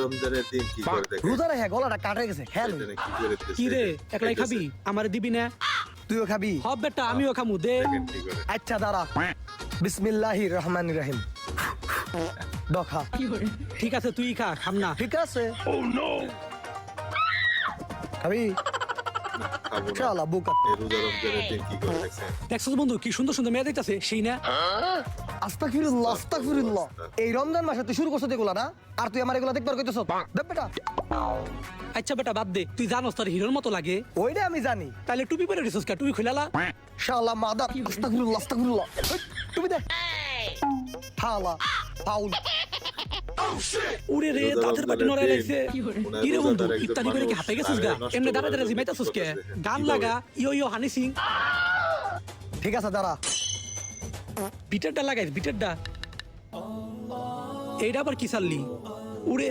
রমজানের দিন কি করে দেখে? রোজা রেখে গলাটা কাটে গেছে খেয়াল এটা কি করে দিতেছে? কি রে একলাই খাবি আমারে দিবি না? তুইও খাবি? হব বেটা আমিও খামু দে। দেখেন কি করে। আচ্ছা দাঁড়া, বিসমিল্লাহির রহমানির রহিম। দখা ঠিক আছে তুই খা, খাম না। ঠিক আছে। খাবি? খাবো না। শালা বুকা। এই রোজা রমজানের দিন কি করে দেখছেন? দেখছস বন্ধু কি সুন্দর সুন্দর মেয়ে দেখতাছে সেই না? আস্তাগফিরুল্লাহ আস্তাগফিরুল্লাহ। এই রমজান মাসে তুই শুরু করছিস এগুলা না? আর তুই আমার এগুলা দেখবার কইতেছস? দেখ বেটা। আচ্ছা বেটা বাদ দে, তুই জানোস তোর হিরোর মতো লাগে। ওইটা আমি জানি। তাহলে টুপি পরে রেছিস কা? টুপি খুলালা। শালা মাদার। আস্তাগফিরুল্লাহ আস্তাগফিরুল্লাহ। তুমি দে। শালা ফাউল। উড়ে রে দাঁতের পাটি নড়াই লাগছে। কি রে বন্ধু ইত্যাদি করে কি হাঁপে গেছিস গা? এমনি দাঁড়া দাঁড়া জিমাইতাছিস কে? গান লাগা ইয়ো ইয়ো হানি সিং। ঠিক আছে দাঁড়া। বিটারটা লাগাইস বিটারটা। এইটা আবার কি চাললি? উড়ে